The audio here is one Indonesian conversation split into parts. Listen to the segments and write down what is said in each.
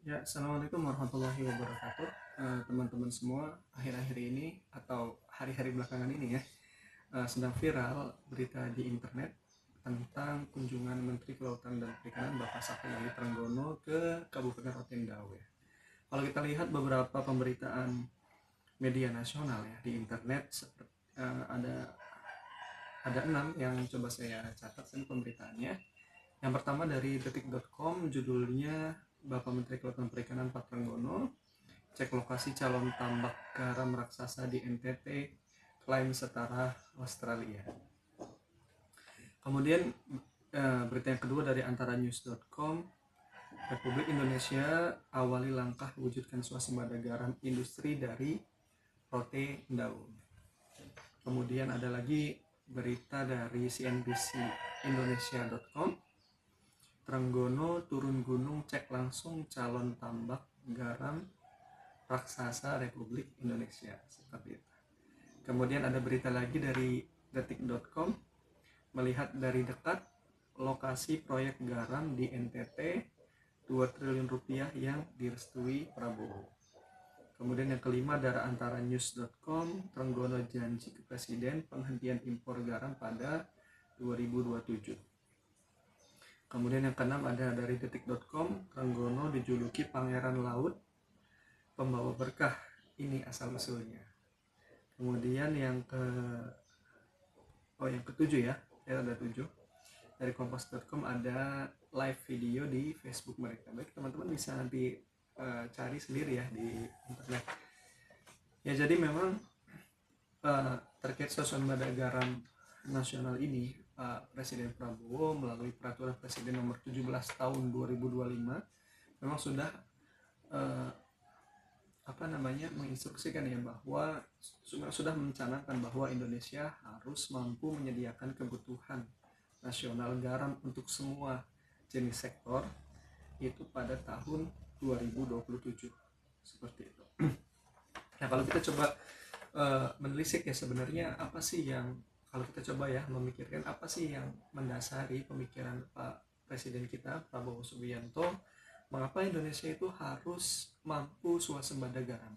Ya, assalamualaikum warahmatullahi wabarakatuh. Teman-teman semua, akhir-akhir ini atau hari-hari belakangan ini ya, sedang viral berita di internet tentang kunjungan Menteri Kelautan dan Perikanan Bapak Sakti Ali Trenggono ke Kabupaten Rotendao ya. Kalau kita lihat beberapa pemberitaan media nasional ya di internet, ada 6 yang coba saya catat ini pemberitaannya. Yang pertama dari detik.com, judulnya Bapak Menteri Kelautan Perikanan Pak Trenggono cek lokasi calon tambak garam raksasa di NTT, klaim setara Australia. Kemudian berita yang kedua dari antaranews.com, Republik Indonesia awali langkah wujudkan swasembada garam industri dari Rotendao. Kemudian ada lagi berita dari cnbcindonesia.com, Trenggono turun gunung cek langsung calon tambak garam raksasa Republik Indonesia, seperti itu. Kemudian ada berita lagi dari detik.com, melihat dari dekat lokasi proyek garam di NTT 2 triliun rupiah yang direstui Prabowo. Kemudian yang kelima dari antaranews.com, Trenggono janji ke Presiden penghentian impor garam pada 2027. Kemudian yang keenam ada dari detik.com, Trenggono dijuluki Pangeran Laut, pembawa berkah, ini asal usulnya. Kemudian yang ketujuh ya, ada 7. Dari kompas.com ada live video di Facebook mereka. Baik, teman-teman bisa nanti cari sendiri ya di internet. Ya, jadi memang terkait swasembada garam nasional ini, Presiden Prabowo melalui Peraturan Presiden Nomor 17 Tahun 2025 memang sudah menginstruksikan ya bahwa sudah mencanangkan bahwa Indonesia harus mampu menyediakan kebutuhan nasional garam untuk semua jenis sektor itu pada tahun 2027, seperti itu. Nah, kalau kita coba menelisik ya, sebenarnya apa sih yang, kalau kita coba ya memikirkan apa sih yang mendasari pemikiran Pak Presiden kita Prabowo Subianto, mengapa Indonesia itu harus mampu swasembada garam.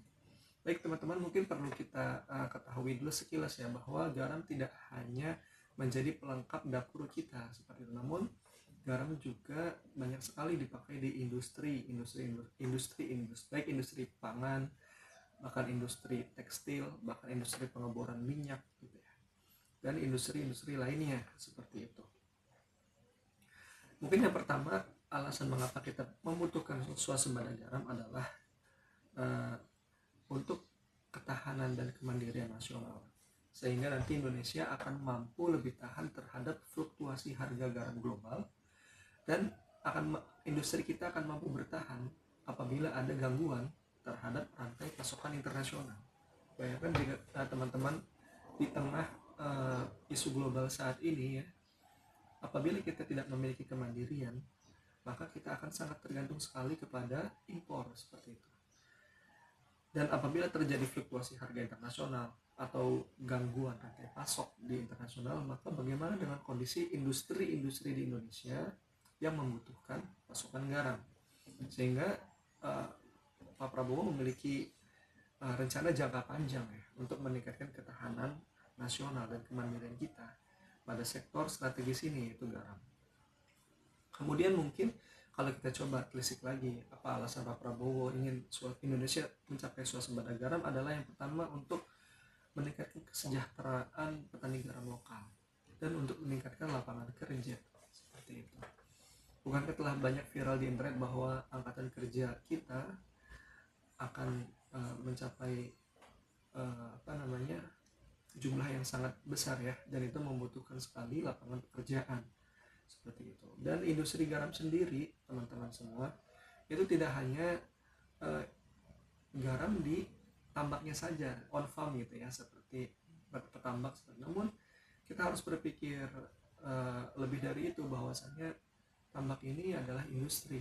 Baik teman-teman, mungkin perlu kita ketahui dulu sekilas ya bahwa garam tidak hanya menjadi pelengkap dapur kita seperti itu, namun garam juga banyak sekali dipakai di industri baik industri pangan, bahkan industri tekstil, bahkan industri pengeboran minyak gitu ya, dan industri lainnya seperti itu. Mungkin yang pertama, alasan mengapa kita membutuhkan swasembada garam adalah untuk ketahanan dan kemandirian nasional, sehingga nanti Indonesia akan mampu lebih tahan terhadap fluktuasi harga garam global, dan industri kita akan mampu bertahan apabila ada gangguan terhadap rantai pasokan internasional. Bayangkan jika teman-teman di tengah isu global saat ini ya, apabila kita tidak memiliki kemandirian, maka kita akan sangat tergantung sekali kepada impor seperti itu. Dan apabila terjadi fluktuasi harga internasional atau gangguan rantai pasok di internasional, maka bagaimana dengan kondisi industri di Indonesia yang membutuhkan pasokan garam? Sehingga Pak Prabowo memiliki rencana jangka panjang ya, untuk meningkatkan ketahanan nasional dan kemandirian kita pada sektor strategis ini, yaitu garam. Kemudian mungkin kalau kita coba telisik lagi, apa alasan Pak Prabowo ingin Indonesia mencapai swasembada garam, adalah yang pertama untuk meningkatkan kesejahteraan petani garam lokal dan untuk meningkatkan lapangan kerja, seperti itu. Bukankah telah banyak viral di internet bahwa angkatan kerja kita akan mencapai jumlah yang sangat besar ya, dan itu membutuhkan sekali lapangan pekerjaan, seperti itu. Dan industri garam sendiri, teman-teman semua, itu tidak hanya garam di tambaknya saja, on farm gitu ya, seperti petambak, namun kita harus berpikir lebih dari itu, bahwasanya tambak ini adalah industri,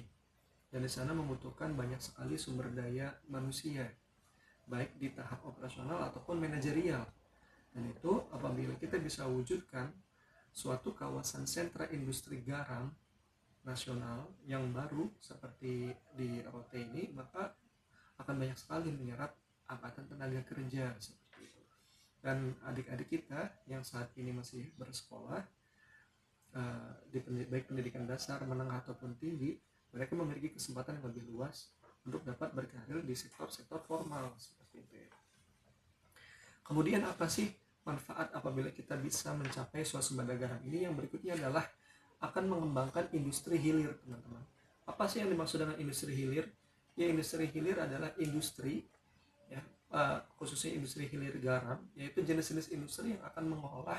dan di sana membutuhkan banyak sekali sumber daya manusia, baik di tahap operasional ataupun manajerial. Dan itu apabila kita bisa wujudkan suatu kawasan sentra industri garam nasional yang baru seperti di seperti ini, maka akan banyak sekali menyerap angkatan tenaga kerja seperti itu. Dan adik-adik kita yang saat ini masih bersekolah, baik pendidikan dasar, menengah ataupun tinggi, mereka memiliki kesempatan yang lebih luas untuk dapat berkarir di sektor-sektor formal seperti itu ya. Kemudian apa sih manfaat apabila kita bisa mencapai swasembada garam ini? Yang berikutnya adalah akan mengembangkan industri hilir, teman-teman. Apa sih yang dimaksud dengan industri hilir? Ya, industri hilir adalah industri ya, khususnya industri hilir garam, yaitu jenis-jenis industri yang akan mengolah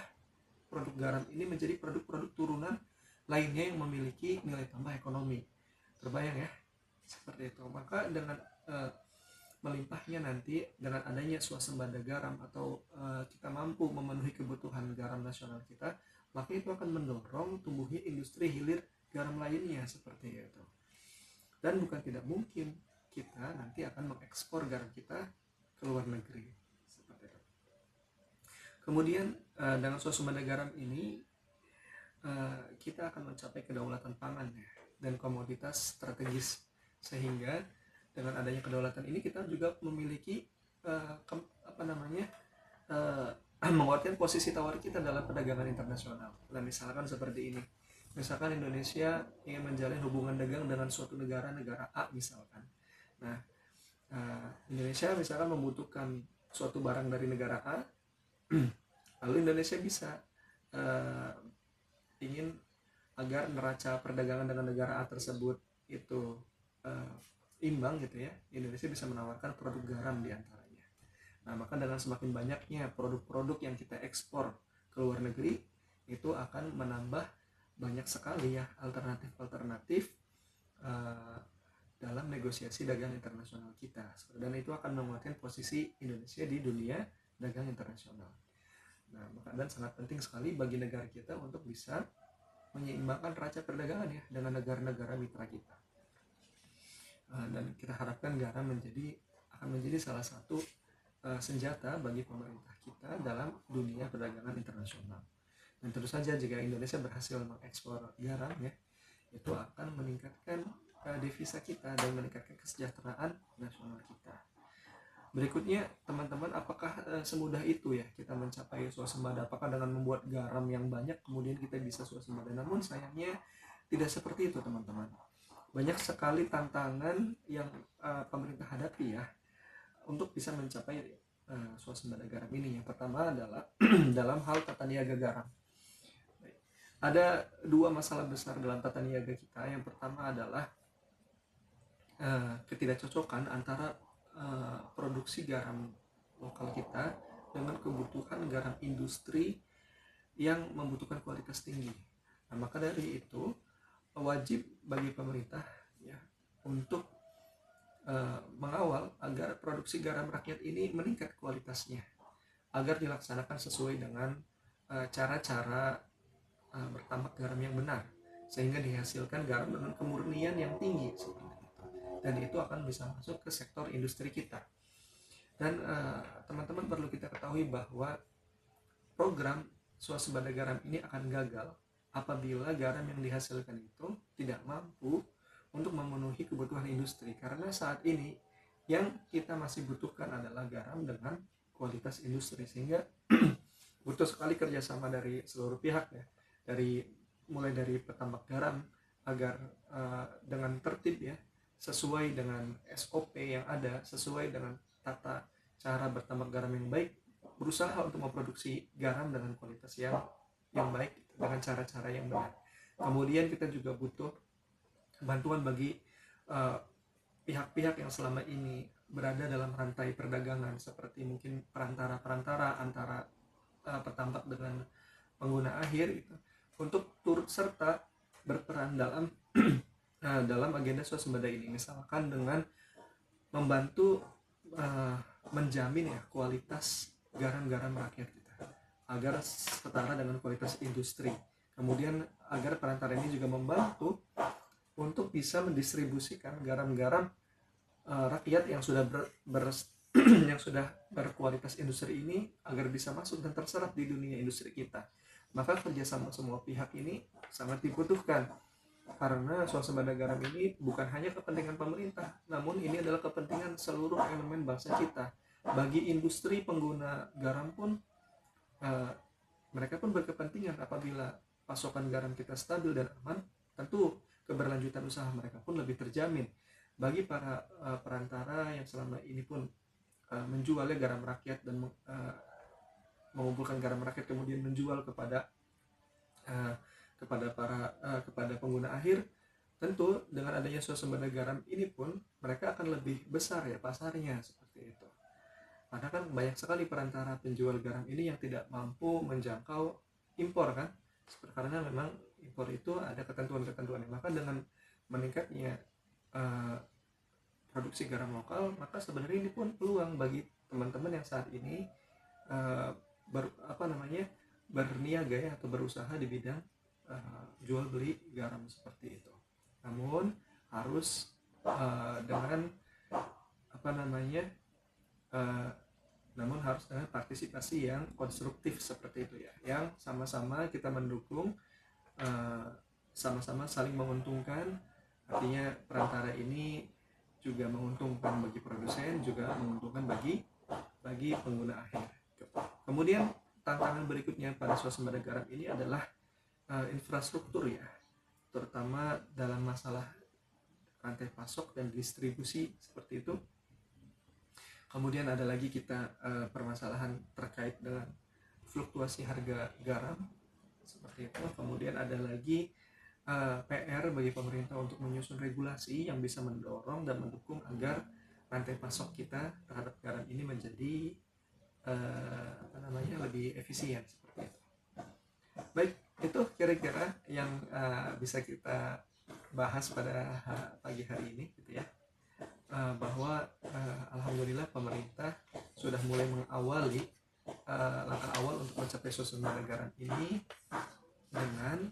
produk garam ini menjadi produk-produk turunan lainnya yang memiliki nilai tambah ekonomi. Terbayang ya, seperti itu. Maka dengan melimpahnya nanti, dengan adanya swasembada garam atau kita mampu memenuhi kebutuhan garam nasional kita, maka itu akan mendorong tumbuhnya industri hilir garam lainnya seperti itu. Dan bukan tidak mungkin kita nanti akan mengekspor garam kita ke luar negeri seperti itu. Kemudian dengan swasembada garam ini kita akan mencapai kedaulatan pangan ya, dan komoditas strategis, sehingga dengan adanya kedaulatan ini kita juga memiliki menguatkan posisi tawar kita dalam perdagangan internasional. Nah, misalkan seperti ini. Misalkan Indonesia ingin menjalin hubungan dagang dengan suatu negara A misalkan. Nah, Indonesia misalkan membutuhkan suatu barang dari negara A, lalu Indonesia bisa ingin agar neraca perdagangan dengan negara A tersebut itu imbang gitu ya, Indonesia bisa menawarkan produk garam di antaranya. Nah, maka dengan semakin banyaknya produk-produk yang kita ekspor ke luar negeri, itu akan menambah banyak sekali ya alternatif dalam negosiasi dagang internasional kita, dan itu akan menguatkan posisi Indonesia di dunia dagang internasional. Nah, maka dan sangat penting sekali bagi negara kita untuk bisa menyeimbangkan neraca perdagangan ya dengan negara-negara mitra kita. Dan kita harapkan garam akan menjadi salah satu senjata bagi pemerintah kita dalam dunia perdagangan internasional. Dan tentu saja jika Indonesia berhasil mengekspor garam ya, itu akan meningkatkan devisa kita dan meningkatkan kesejahteraan nasional kita. Berikutnya teman-teman, apakah semudah itu ya kita mencapai swasembada? Apakah dengan membuat garam yang banyak kemudian kita bisa swasembada? Namun sayangnya tidak seperti itu teman-teman. Banyak sekali tantangan yang pemerintah hadapi ya untuk bisa mencapai swasembada garam ini. Yang pertama adalah dalam hal tata niaga garam. Ada dua masalah besar dalam tata niaga kita. Yang pertama adalah ketidakcocokan antara produksi garam lokal kita dengan kebutuhan garam industri yang membutuhkan kualitas tinggi. Nah, maka dari itu wajib bagi pemerintah ya untuk mengawal agar produksi garam rakyat ini meningkat kualitasnya, agar dilaksanakan sesuai dengan cara-cara bertambak garam yang benar, sehingga dihasilkan garam dengan kemurnian yang tinggi seperti itu. Dan itu akan bisa masuk ke sektor industri kita. Dan teman-teman perlu kita ketahui bahwa program swasembada garam ini akan gagal apabila garam yang dihasilkan itu tidak mampu untuk memenuhi kebutuhan industri. Karena saat ini yang kita masih butuhkan adalah garam dengan kualitas industri, sehingga butuh sekali kerjasama dari seluruh pihak ya, mulai dari petambak garam agar dengan tertib ya, sesuai dengan SOP yang ada, sesuai dengan tata cara bertambak garam yang baik, berusaha untuk memproduksi garam dengan kualitas yang baik dengan cara-cara yang benar. Kemudian kita juga butuh bantuan bagi pihak-pihak yang selama ini berada dalam rantai perdagangan, seperti mungkin perantara-perantara antara petambak dengan pengguna akhir gitu, untuk turut serta berperan dalam dalam agenda swasembada ini, misalkan dengan membantu menjamin ya kualitas garam-garam rakyat kita agar setara dengan kualitas industri. Kemudian agar perantara ini juga membantu untuk bisa mendistribusikan garam-garam rakyat yang sudah yang sudah berkualitas industri ini agar bisa masuk dan terserap di dunia industri kita. Maka kerjasama semua pihak ini sangat dibutuhkan. karena swasembada garam ini bukan hanya kepentingan pemerintah, namun ini adalah kepentingan seluruh elemen bangsa kita. Bagi industri pengguna garam pun, mereka pun berkepentingan apabila pasokan garam kita stabil dan aman, tentu keberlanjutan usaha mereka pun lebih terjamin. Bagi para perantara yang selama ini pun menjualnya garam rakyat dan mengumpulkan garam rakyat kemudian menjual kepada kepada pengguna akhir, tentu dengan adanya swasembada garam ini pun mereka akan lebih besar ya pasarnya, seperti itu. Karena kan banyak sekali perantara penjual garam ini yang tidak mampu menjangkau impor kan, karena memang impor itu ada ketentuan-ketentuannya. Maka dengan meningkatnya produksi garam lokal, maka sebenarnya ini pun peluang bagi teman-teman yang saat ini berniaga ya, atau berusaha di bidang jual beli garam seperti itu. Namun harus dengan namun harus dengan partisipasi yang konstruktif seperti itu ya, yang sama-sama kita mendukung, sama-sama saling menguntungkan. Artinya perantara ini juga menguntungkan bagi produsen, juga menguntungkan bagi pengguna akhir. Kemudian tantangan berikutnya pada swasembada garam ini adalah infrastruktur ya, terutama dalam masalah rantai pasok dan distribusi seperti itu. Kemudian ada lagi kita permasalahan terkait dengan fluktuasi harga garam seperti itu. Kemudian ada lagi PR bagi pemerintah untuk menyusun regulasi yang bisa mendorong dan mendukung agar rantai pasok kita terhadap garam ini menjadi lebih efisien seperti itu. Baik, itu kira-kira yang bisa kita bahas pada pagi hari ini gitu ya. Bahwa alhamdulillah pemerintah sudah mulai mengawali langkah awal untuk mencapai swasembada garam ini dengan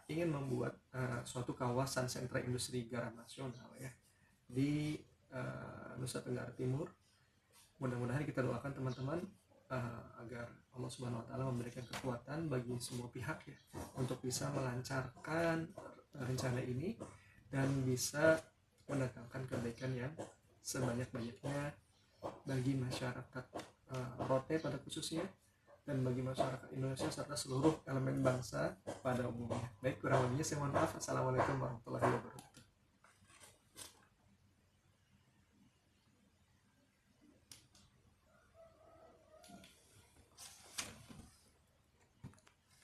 ingin membuat suatu kawasan sentra industri garam nasional ya di Nusa Tenggara Timur. Mudah-mudahan kita doakan teman-teman agar Allah Subhanahu wa taala memberikan kekuatan bagi semua pihak ya untuk bisa melancarkan rencana ini dan bisa mendatangkan kebaikan yang sebanyak-banyaknya bagi masyarakat Rote pada khususnya, dan bagi masyarakat Indonesia serta seluruh elemen bangsa pada umumnya. Baik, kurang lebihnya saya mohon maaf. Assalamualaikum warahmatullahi wabarakatuh.